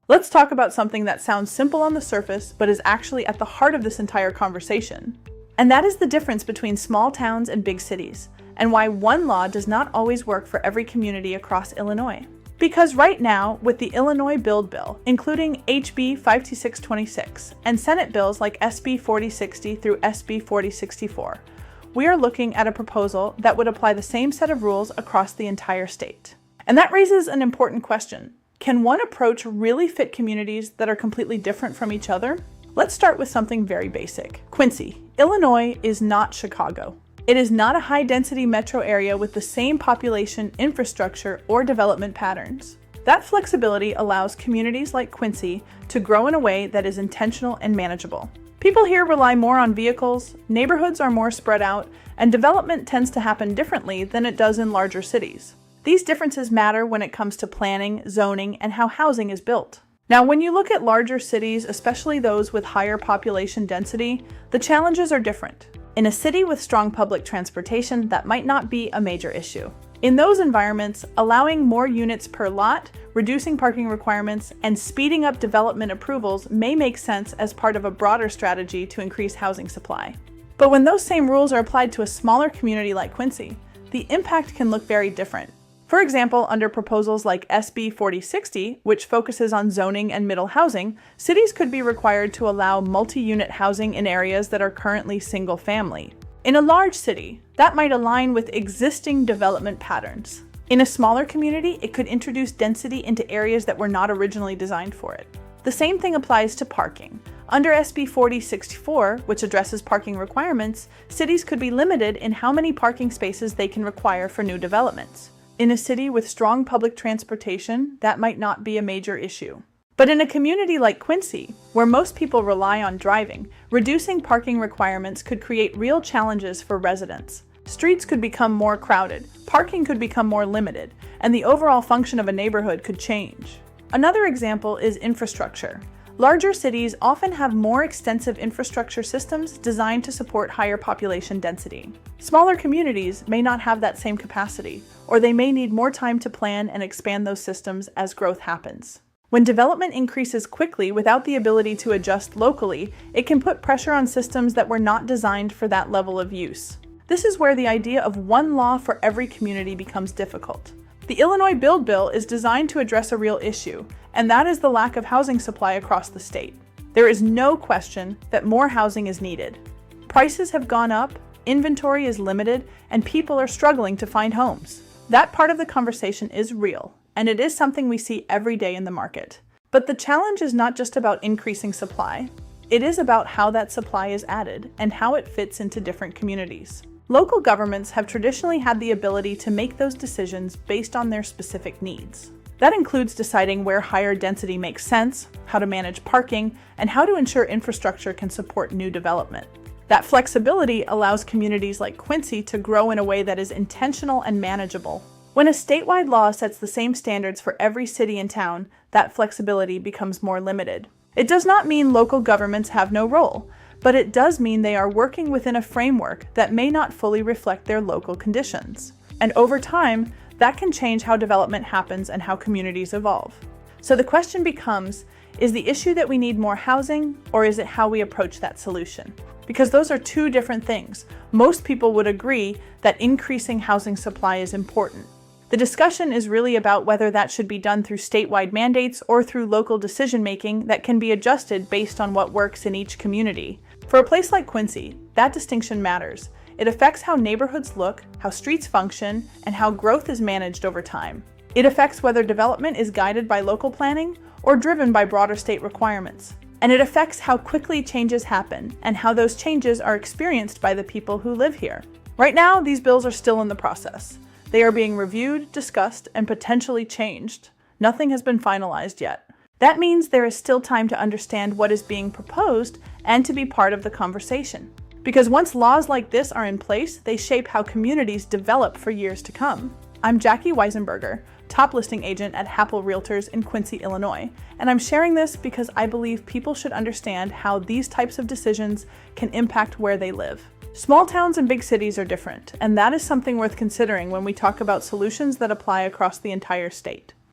Let's talk about something that sounds simple on the surface, but is actually at the heart of this entire conversation. And that is the difference between small towns and big cities, and why one law does not always work for every community across Illinois. Because right now, with the Illinois Build Bill, including HB 52626 and Senate bills like SB 4060 through SB 4064, we are looking at a proposal that would apply the same set of rules across the entire state. And that raises an important question. Can one approach really fit communities that are completely different from each other? Let's start with something very basic. Quincy, Illinois is not Chicago. It is not a high-density metro area with the same population, infrastructure, or development patterns. That flexibility allows communities like Quincy to grow in a way that is intentional and manageable. People here rely more on vehicles, neighborhoods are more spread out, and development tends to happen differently than it does in larger cities. These differences matter when it comes to planning, zoning, and how housing is built. Now, when you look at larger cities, especially those with higher population density, the challenges are different. In a city with strong public transportation, that might not be a major issue. In those environments, allowing more units per lot, reducing parking requirements, and speeding up development approvals may make sense as part of a broader strategy to increase housing supply. But when those same rules are applied to a smaller community like Quincy, the impact can look very different. For example, under proposals like SB 4060, which focuses on zoning and middle housing, cities could be required to allow multi-unit housing in areas that are currently single-family. In a large city, that might align with existing development patterns. In a smaller community, it could introduce density into areas that were not originally designed for it. The same thing applies to parking. Under SB 4064, which addresses parking requirements, cities could be limited in how many parking spaces they can require for new developments. In a city with strong public transportation, that might not be a major issue. But in a community like Quincy, where most people rely on driving, reducing parking requirements could create real challenges for residents. Streets could become more crowded, parking could become more limited, and the overall function of a neighborhood could change. Another example is infrastructure. Larger cities often have more extensive infrastructure systems designed to support higher population density. Smaller communities may not have that same capacity, or they may need more time to plan and expand those systems as growth happens. When development increases quickly without the ability to adjust locally, it can put pressure on systems that were not designed for that level of use. This is where the idea of one law for every community becomes difficult. The Illinois Build Bill is designed to address a real issue, and that is the lack of housing supply across the state. There is no question that more housing is needed. Prices have gone up, inventory is limited, and people are struggling to find homes. That part of the conversation is real, and it is something we see every day in the market. But the challenge is not just about increasing supply. It is about how that supply is added and how it fits into different communities. Local governments have traditionally had the ability to make those decisions based on their specific needs. That includes deciding where higher density makes sense, how to manage parking, and how to ensure infrastructure can support new development. That flexibility allows communities like Quincy to grow in a way that is intentional and manageable. When a statewide law sets the same standards for every city and town, that flexibility becomes more limited. It does not mean local governments have no role, but it does mean they are working within a framework that may not fully reflect their local conditions. And over time, that can change how development happens and how communities evolve. So the question becomes, is the issue that we need more housing, or is it how we approach that solution? Because those are two different things. Most people would agree that increasing housing supply is important. The discussion is really about whether that should be done through statewide mandates or through local decision-making that can be adjusted based on what works in each community. For a place like Quincy, that distinction matters. It affects how neighborhoods look, how streets function, and how growth is managed over time. It affects whether development is guided by local planning or driven by broader state requirements. And it affects how quickly changes happen and how those changes are experienced by the people who live here. Right now, these bills are still in the process. They are being reviewed, discussed, and potentially changed. Nothing has been finalized yet. That means there is still time to understand what is being proposed and to be part of the conversation. Because once laws like this are in place, they shape how communities develop for years to come. I'm Jackie Weisenburger, top listing agent at Happel Realtors in Quincy, Illinois, and I'm sharing this because I believe people should understand how these types of decisions can impact where they live. Small towns and big cities are different, and that is something worth considering when we talk about solutions that apply across the entire state.